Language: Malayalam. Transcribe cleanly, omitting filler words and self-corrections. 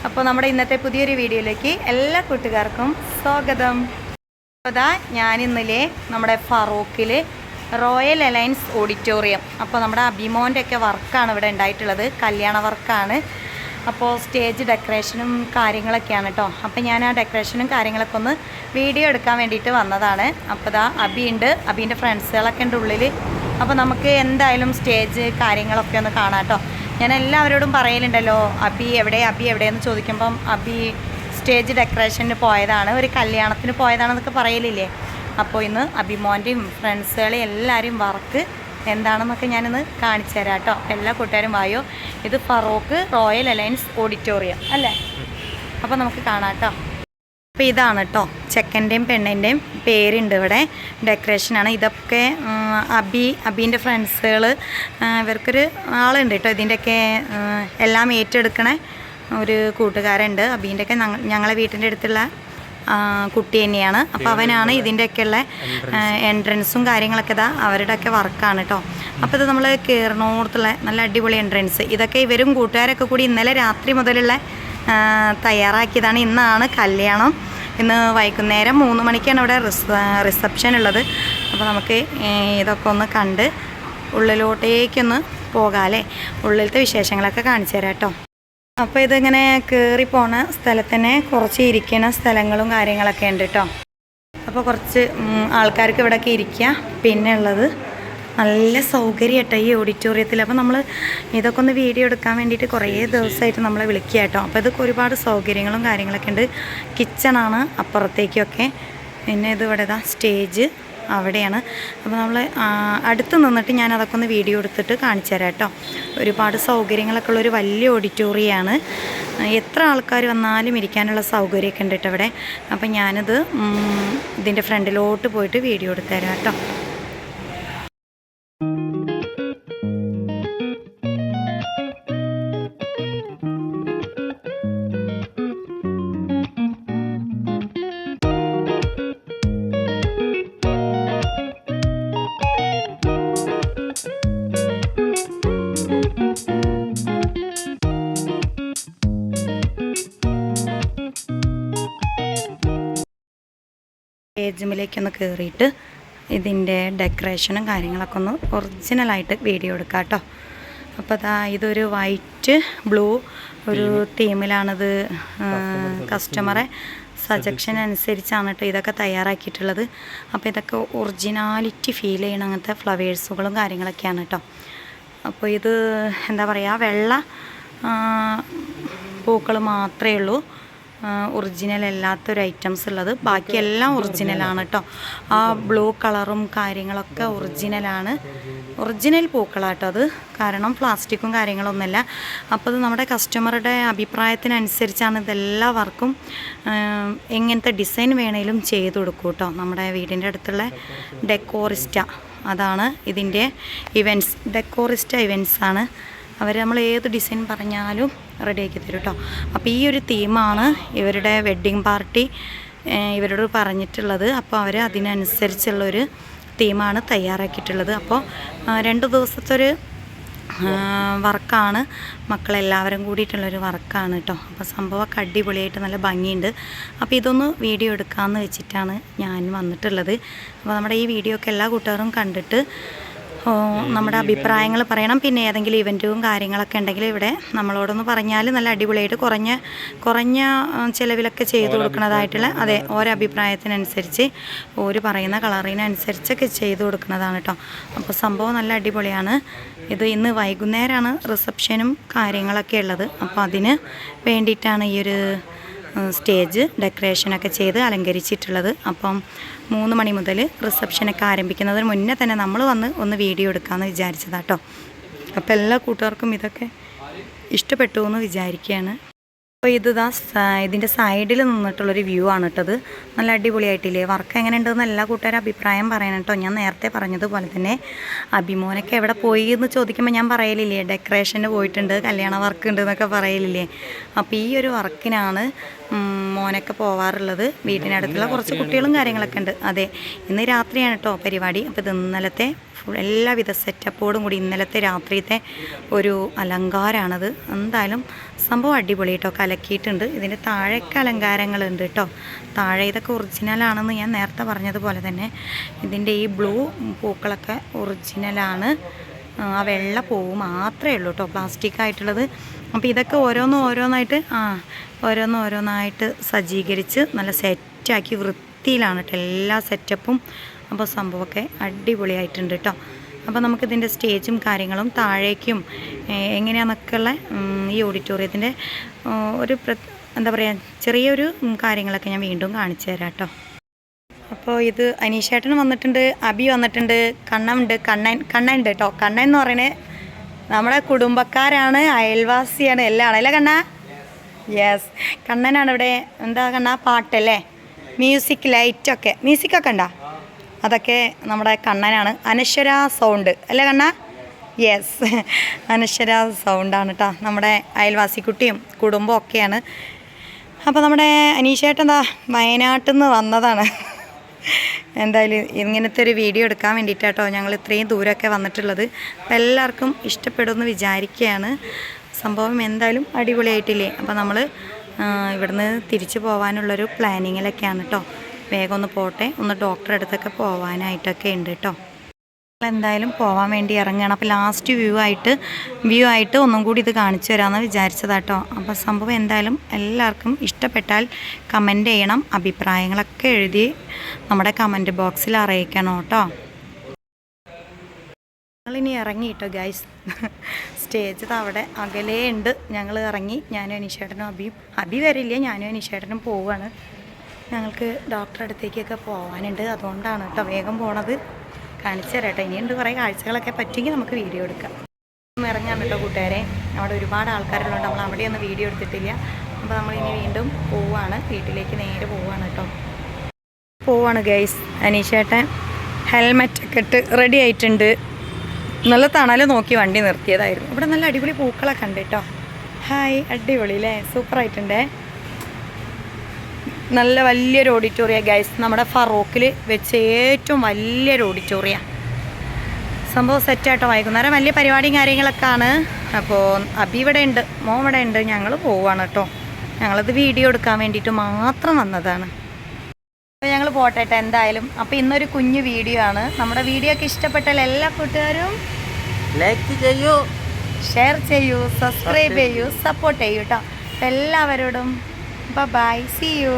അപ്പോൾ നമ്മുടെ ഇന്നത്തെ പുതിയൊരു വീഡിയോയിലേക്ക് എല്ലാ കൂട്ടുകാർക്കും സ്വാഗതം. അതാ ഞാനിന്നലെ നമ്മുടെ ഫറൂഖിൽ റോയൽ അലയൻസ് ഓഡിറ്റോറിയം, അപ്പോൾ നമ്മുടെ അഭിമോൻ്റെ ഒക്കെ വർക്കാണ് ഇവിടെ ഉണ്ടായിട്ടുള്ളത്, കല്യാണ വർക്കാണ്. അപ്പോൾ സ്റ്റേജ് ഡെക്കറേഷനും കാര്യങ്ങളൊക്കെയാണ് കേട്ടോ. അപ്പോൾ ഞാൻ ആ ഡെക്കറേഷനും കാര്യങ്ങളൊക്കെ ഒന്ന് വീഡിയോ എടുക്കാൻ വേണ്ടിയിട്ട് വന്നതാണ്. അപ്പോൾ ഇതാ അബിയുണ്ട്, അബീൻ്റെ ഫ്രണ്ട്സുകളൊക്കെ ഉണ്ട് ഉള്ളിൽ. അപ്പോൾ നമുക്ക് എന്തായാലും സ്റ്റേജ് കാര്യങ്ങളൊക്കെ ഒന്ന് കാണാം കേട്ടോ. ഞാൻ എല്ലാവരോടും പറയലുണ്ടല്ലോ അബി എവിടെയെന്ന് ചോദിക്കുമ്പം അബി സ്റ്റേജ് ഡെക്കറേഷന് പോയതാണ്, ഒരു കല്യാണത്തിന് പോയതാണെന്നൊക്കെ പറയലില്ലേ. അപ്പോൾ ഇന്ന് അഭിമോൻ്റെയും ഫ്രണ്ട്സുകളെയും എല്ലാവരും വർക്ക് എന്താണെന്നൊക്കെ ഞാനിന്ന് കാണിച്ചു തരാം കേട്ടോ. എല്ലാ കൂട്ടുകാരും വായോ. ഇത് ഫറൂഖ് റോയൽ അലയൻസ് ഓഡിറ്റോറിയം അല്ലേ. അപ്പോൾ നമുക്ക് കാണാം കേട്ടോ. അപ്പോൾ ഇതാണ് കേട്ടോ ചെക്കൻ്റെയും പെണ്ണിൻ്റെയും പേരുണ്ട് ഇവിടെ, ഡെക്കറേഷനാണ്. ഇതൊക്കെ അബീൻ്റെ ഫ്രണ്ട്സുകൾ, ഇവർക്കൊരു ആളുണ്ട് കേട്ടോ ഇതിൻ്റെയൊക്കെ എല്ലാം ഏറ്റെടുക്കണ ഒരു കൂട്ടുകാരുണ്ട്. അബീൻ്റെയൊക്കെ ഞങ്ങളെ വീട്ടിൻ്റെ അടുത്തുള്ള കുട്ടി തന്നെയാണ്. അപ്പോൾ അവനാണ് ഇതിൻ്റെയൊക്കെയുള്ള എൻട്രൻസും കാര്യങ്ങളൊക്കെ ഇതാ അവരുടെയൊക്കെ വർക്കാണ് കേട്ടോ. അപ്പോൾ ഇത് നമ്മൾ കയറുന്നോടത്തുള്ള നല്ല അടിപൊളി എൻട്രൻസ്, ഇതൊക്കെ ഇവരും കൂട്ടുകാരൊക്കെ കൂടി ഇന്നലെ രാത്രി മുതലുള്ള തയ്യാറാക്കിയതാണ്. ഇന്നാണ് കല്യാണം, ഇന്ന് വൈകുന്നേരം 3 മണിക്കാണ് ഇവിടെ റിസപ്ഷൻ ഉള്ളത്. അപ്പോൾ നമുക്ക് ഇതൊക്കെ ഒന്ന് കണ്ട് ഉള്ളിലോട്ടേക്കൊന്ന് പോകാം അല്ലേ. ഉള്ളിലത്തെ വിശേഷങ്ങളൊക്കെ കാണിച്ചു തരാം കേട്ടോ. അപ്പോൾ ഇതിങ്ങനെ കയറി പോണ സ്ഥലത്തന്നെ കുറച്ച് ഇരിക്കുന്ന സ്ഥലങ്ങളും കാര്യങ്ങളൊക്കെ ഉണ്ട് കേട്ടോ. അപ്പോൾ കുറച്ച് ആൾക്കാർക്ക് ഇവിടെയൊക്കെ ഇരിക്കുക. പിന്നെ ഉള്ളത് നല്ല സൗകര്യം കേട്ടോ ഈ ഓഡിറ്റോറിയത്തിൽ. അപ്പോൾ നമ്മൾ ഇതൊക്കെ ഒന്ന് വീഡിയോ എടുക്കാൻ വേണ്ടിയിട്ട് കുറേ ദിവസമായിട്ട് നമ്മളെ വിളിക്കുക കേട്ടോ. അപ്പോൾ ഇതൊക്കെ ഒരുപാട് സൗകര്യങ്ങളും കാര്യങ്ങളൊക്കെ ഉണ്ട്. കിച്ചണാണ് അപ്പുറത്തേക്കൊക്കെ. പിന്നെ ഇത് ഇവിടെ ഇതാ സ്റ്റേജ് അവിടെയാണ്. അപ്പോൾ നമ്മൾ അടുത്ത് നിന്നിട്ട് ഞാൻ അതൊക്കെ ഒന്ന് വീഡിയോ എടുത്തിട്ട് കാണിച്ചു തരാം കേട്ടോ. ഒരുപാട് സൗകര്യങ്ങളൊക്കെ ഉള്ളൊരു വലിയ ഓഡിറ്റോറിയമാണ്. എത്ര ആൾക്കാർ വന്നാലും ഇരിക്കാനുള്ള സൗകര്യമൊക്കെ ഉണ്ട് കേട്ടോ ഇവിടെ. അപ്പം ഞാനിത് ഇതിൻ്റെ ഫ്രണ്ടിലോട്ട് പോയിട്ട് വീഡിയോ എടുത്തു തരാം കേട്ടോ. സ്റ്റേജിലേക്കൊന്ന് കയറിയിട്ട് ഇതിൻ്റെ ഡെക്കറേഷനും കാര്യങ്ങളൊക്കെ ഒന്ന് ഒറിജിനലായിട്ട് വീഡിയോ എടുക്കാം കേട്ടോ. അപ്പോൾ അതാ ഇതൊരു വൈറ്റ് ബ്ലൂ ഒരു തീമിലാണിത്. കസ്റ്റമറെ സജഷൻ അനുസരിച്ചാണ് കേട്ടോ ഇതൊക്കെ തയ്യാറാക്കിയിട്ടുള്ളത്. അപ്പോൾ ഇതൊക്കെ ഒറിജിനാലിറ്റി ഫീൽ ചെയ്യണം അങ്ങനത്തെ ഫ്ലവേഴ്സുകളും കാര്യങ്ങളൊക്കെയാണ് കേട്ടോ. അപ്പോൾ ഇത് എന്താ പറയുക, വെള്ള പൂക്കൾ മാത്രമേ ഉള്ളൂ ഒറിജിനൽ അല്ലാത്തൊരു ഐറ്റംസ് ഉള്ളത്. ബാക്കിയെല്ലാം ഒറിജിനലാണ് കേട്ടോ. ആ ബ്ലൂ കളറും കാര്യങ്ങളൊക്കെ ഒറിജിനലാണ്, ഒറിജിനൽ പൂക്കളാട്ടോ അത്. കാരണം പ്ലാസ്റ്റിക്കും കാര്യങ്ങളൊന്നുമില്ല. അപ്പോൾ ഇത് നമ്മുടെ കസ്റ്റമറുടെ അഭിപ്രായത്തിനനുസരിച്ചാണ് ഇതെല്ലാ വർക്കും. എങ്ങനത്തെ ഡിസൈൻ വേണേലും ചെയ്ത് കൊടുക്കും കേട്ടോ. നമ്മുടെ വീടിൻ്റെ അടുത്തുള്ള ഡെക്കോറിസ്റ്റ, അതാണ് ഇതിൻ്റെ ഇവൻറ്റ്സ്, ഡെക്കോറിസ്റ്റ ഇവൻറ്റ്സാണ്. അവർ നമ്മൾ ഏത് ഡിസൈൻ പറഞ്ഞാലും റെഡിയാക്കി തരും കേട്ടോ. അപ്പോൾ ഈ ഒരു തീമാണ് ഇവരുടെ വെഡ്ഡിങ് പാർട്ടി ഇവരോട് പറഞ്ഞിട്ടുള്ളത്. അപ്പോൾ അവർ അതിനനുസരിച്ചുള്ളൊരു തീമാണ് തയ്യാറാക്കിയിട്ടുള്ളത്. അപ്പോൾ 2 ദിവസത്തെ ഒരു വർക്കാണ്, മക്കളെല്ലാവരും കൂടിയിട്ടുള്ളൊരു വർക്കാണ് കേട്ടോ. അപ്പോൾ സംഭവമൊക്കെ അടിപൊളിയായിട്ട് നല്ല ഭംഗിയുണ്ട്. അപ്പോൾ ഇതൊന്ന് വീഡിയോ എടുക്കാമെന്ന് വെച്ചിട്ടാണ് ഞാൻ വന്നിട്ടുള്ളത്. അപ്പോൾ നമ്മുടെ ഈ വീഡിയോ ഒക്കെ എല്ലാ കൂട്ടുകാരും കണ്ടിട്ട് നമ്മുടെ അഭിപ്രായങ്ങൾ പറയണം. പിന്നെ ഏതെങ്കിലും ഇവൻറ്റും കാര്യങ്ങളൊക്കെ ഉണ്ടെങ്കിൽ ഇവിടെ നമ്മളോടൊന്ന് പറഞ്ഞാൽ നല്ല അടിപൊളിയായിട്ട് കുറഞ്ഞ ചിലവിലൊക്കെ ചെയ്ത് കൊടുക്കുന്നതായിട്ടുള്ള, അതെ, ഓരോ അഭിപ്രായത്തിനനുസരിച്ച് ഓര് പറയുന്ന കളറിനനുസരിച്ചൊക്കെ ചെയ്ത് കൊടുക്കുന്നതാണ് കേട്ടോ. അപ്പോൾ സംഭവം നല്ല അടിപൊളിയാണ്. ഇത് ഇന്ന് വൈകുന്നേരമാണ് റിസപ്ഷനും കാര്യങ്ങളൊക്കെ ഉള്ളത്. അപ്പോൾ അതിന് വേണ്ടിയിട്ടാണ് ഈ ഒരു സ്റ്റേജ് ഡെക്കറേഷനൊക്കെ ചെയ്ത് അലങ്കരിച്ചിട്ടുള്ളത്. അപ്പം 3 മണി മുതൽ റിസപ്ഷനൊക്കെ ആരംഭിക്കുന്നതിന് മുന്നേ തന്നെ നമ്മൾ വന്ന് ഒന്ന് വീഡിയോ എടുക്കാമെന്ന് വിചാരിച്ചതാട്ടോ. അപ്പോൾ എല്ലാ കൂട്ടുകാർക്കും ഇതൊക്കെ ഇഷ്ടപ്പെട്ടു എന്ന് വിചാരിക്കുകയാണ്. അപ്പോൾ ഇതിൻ്റെ സൈഡിൽ നിന്നിട്ടുള്ളൊരു വ്യൂ ആണ് കേട്ടത്. നല്ല അടിപൊളിയായിട്ടില്ലേ, വർക്ക് എങ്ങനെ ഉണ്ടെന്ന് എല്ലാ കൂട്ടുകാരും അഭിപ്രായം പറയണം കേട്ടോ. ഞാൻ നേരത്തെ പറഞ്ഞതുപോലെ തന്നെ അഭിമോനൊക്കെ എവിടെ പോയി എന്ന് ചോദിക്കുമ്പോൾ ഞാൻ പറയലില്ലേ ഡെക്കറേഷന് പോയിട്ടുണ്ട്, കല്യാണ വർക്ക് ഉണ്ട് എന്നൊക്കെ പറയലില്ലേ. അപ്പോൾ ഈ ഒരു വർക്കിനാണ് മോനൊക്കെ പോവാറുള്ളത്. വീട്ടിനടുത്തുള്ള കുറച്ച് കുട്ടികളും കാര്യങ്ങളൊക്കെ ഉണ്ട്. അതെ, ഇന്ന് രാത്രിയാണ് കേട്ടോ പരിപാടി. അപ്പോൾ ഇത് ഇന്നലത്തെ എല്ലാവിധ സെറ്റപ്പോടും കൂടി ഇന്നലത്തെ രാത്രിയത്തെ ഒരു അലങ്കാരമാണത്. എന്തായാലും സംഭവം അടിപൊളി കേട്ടോ, കലക്കിയിട്ടുണ്ട്. ഇതിൻ്റെ താഴേക്ക് അലങ്കാരങ്ങളുണ്ട് കേട്ടോ. താഴെ ഇതൊക്കെ ഒറിജിനലാണെന്ന് ഞാൻ നേരത്തെ പറഞ്ഞതുപോലെ തന്നെ ഇതിൻ്റെ ഈ ബ്ലൂ പൂക്കളൊക്കെ ഒറിജിനലാണ്. ആ വെള്ള പൂവ് മാത്രമേ ഉള്ളൂ കേട്ടോ പ്ലാസ്റ്റിക് ആയിട്ടുള്ളത്. അപ്പോൾ ഇതൊക്കെ ഓരോന്നായിട്ട് ഓരോന്നായിട്ട് സജ്ജീകരിച്ച് നല്ല സെറ്റാക്കി വൃത്തിയിലാണ് കേട്ടോ എല്ലാ സെറ്റപ്പും. അപ്പോൾ സംഭവമൊക്കെ അടിപൊളിയായിട്ടുണ്ട് കേട്ടോ. അപ്പോൾ നമുക്കിതിൻ്റെ സ്റ്റേജും കാര്യങ്ങളും താഴേക്കും എങ്ങനെയാണെന്നൊക്കെയുള്ള ഈ ഓഡിറ്റോറിയത്തിൻ്റെ ഒരു എന്താ പറയുക ചെറിയൊരു കാര്യങ്ങളൊക്കെ ഞാൻ വീണ്ടും കാണിച്ചു തരാം കേട്ടോ. അപ്പോൾ ഇത് അനീഷേട്ടൻ വന്നിട്ടുണ്ട്, അബി വന്നിട്ടുണ്ട്, കണ്ണനുണ്ട് കേട്ടോ. കണ്ണൻ എന്ന് പറയുന്നത് നമ്മുടെ കുടുംബക്കാരാണ്, അയൽവാസിയാണ്, എല്ലാം ആണ് അല്ലേ കണ്ണ? യെസ്, കണ്ണനാണ് ഇവിടെ. എന്താ കണ്ണ പാട്ടല്ലേ, മ്യൂസിക്കൊക്കെ ഉണ്ടോ? അതൊക്കെ നമ്മുടെ കണ്ണനാണ്. അനശ്വര സൗണ്ട് അല്ലേ കണ്ണ? യെസ്, അനശ്വര സൗണ്ടാണ് കേട്ടോ. നമ്മുടെ അയൽവാസി കുട്ടിയും കുടുംബം ഒക്കെയാണ്. അപ്പോൾ നമ്മുടെ അനീഷേട്ടൻ എന്താ വയനാട്ടിൽ നിന്ന് വന്നതാണ്. എന്തായാലും ഇങ്ങനത്തെ ഒരു വീഡിയോ എടുക്കാൻ വേണ്ടിയിട്ടാട്ടോ ഞങ്ങൾ ഇത്രയും ദൂരമൊക്കെ വന്നിട്ടുള്ളത്. അപ്പോൾ എല്ലാവർക്കും ഇഷ്ടപ്പെടുമെന്ന് വിചാരിക്കുകയാണ്. സംഭവം എന്തായാലും അടിപൊളിയായിട്ടില്ലേ? അപ്പോൾ നമ്മൾ ഇവിടുന്ന് തിരിച്ചു പോകാനുള്ളൊരു പ്ലാനിങ്ങിലൊക്കെയാണ് കേട്ടോ. വേഗം ഒന്ന് പോട്ടെ, ഒന്ന് ഡോക്ടറെ അടുത്തൊക്കെ പോകാനായിട്ടൊക്കെ ഉണ്ട് കേട്ടോ. എന്തായാലും പോകാൻ വേണ്ടി ഇറങ്ങുകയാണ്. അപ്പോൾ ലാസ്റ്റ് വ്യൂ ആയിട്ട് ഒന്നും കൂടി ഇത് കാണിച്ചു തരാമെന്ന് വിചാരിച്ചതാട്ടോ. അപ്പോൾ സംഭവം എന്തായാലും എല്ലാവർക്കും ഇഷ്ടപ്പെട്ടാൽ കമൻറ്റ് ചെയ്യണം, അഭിപ്രായങ്ങളൊക്കെ എഴുതി നമ്മുടെ കമൻറ്റ് ബോക്സിൽ അറിയിക്കണം കേട്ടോ. ഞങ്ങളിനി ഇറങ്ങി കേട്ടോ ഗൈസ്. സ്റ്റേജ് അവിടെ അകലേ ഉണ്ട്. ഞങ്ങൾ ഇറങ്ങി, ഞാനും അനീഷേട്ടനും അബി വരില്ല, ഞാനും അനീഷേട്ടനും പോവുകയാണ്. ഞങ്ങൾക്ക് ഡോക്ടറെ അടുത്തേക്കൊക്കെ പോകാനുണ്ട്, അതുകൊണ്ടാണ് കേട്ടോ വേഗം പോണത്. കാണിച്ചു തരാം കേട്ടോ. ഇനിയുണ്ട് കുറേ കാഴ്ചകളൊക്കെ പറ്റുമെങ്കിൽ നമുക്ക് വീഡിയോ എടുക്കാം. ഇറങ്ങാൻ കേട്ടോ കൂട്ടുകാരെ. അവിടെ ഒരുപാട് ആൾക്കാരുള്ളതുകൊണ്ട് നമ്മൾ അവിടെയൊന്നും വീഡിയോ എടുത്തിട്ടില്ല. അപ്പോൾ നമ്മളിനി വീണ്ടും പോവുകയാണ്, വീട്ടിലേക്ക് നേരെ പോവുകയാണ് ഗൈസ്. അനീഷേട്ടൻ ഹെൽമെറ്റൊക്കെ ഇട്ട് റെഡി ആയിട്ടുണ്ട്. നല്ല തണൽ നോക്കി വണ്ടി നിർത്തിയതായിരുന്നു. ഇവിടെ നല്ല അടിപൊളി പൂക്കളൊക്കെ ഉണ്ട് കേട്ടോ. ഹായ്, അടിപൊളി അല്ലേ? സൂപ്പറായിട്ടുണ്ടേ. നല്ല വലിയൊരു ഓഡിറ്റോറിയം ഗൈസ്. നമ്മുടെ ഫറോക്കിൽ വെച്ച് ഏറ്റവും വലിയൊരു ഓഡിറ്റോറിയം. സംഭവം സെറ്റായിട്ടോ. വൈകുന്നേരം വലിയ പരിപാടിയും കാര്യങ്ങളൊക്കെ ആണ്. അപ്പോൾ അബി ഇവിടെ ഉണ്ട്, മോൻ ഇവിടെ ഉണ്ട്. ഞങ്ങൾ പോവുകയാണ് കേട്ടോ. ഞങ്ങളത് വീഡിയോ എടുക്കാൻ വേണ്ടിയിട്ട് മാത്രം വന്നതാണ്. അപ്പോൾ ഞങ്ങൾ പോട്ടെ എന്തായാലും. അപ്പോൾ ഇന്നൊരു കുഞ്ഞു വീഡിയോ ആണ്. നമ്മുടെ വീഡിയോ ഒക്കെ ഇഷ്ടപ്പെട്ടാൽ എല്ലാ കൂട്ടുകാരും ലൈക്ക് ചെയ്യൂ, ഷെയർ ചെയ്യൂ, സബ്സ്ക്രൈബ് ചെയ്യൂ, സപ്പോർട്ട് ചെയ്യൂ കേട്ടോ. എല്ലാവരോടും ബൈ, സീ യു.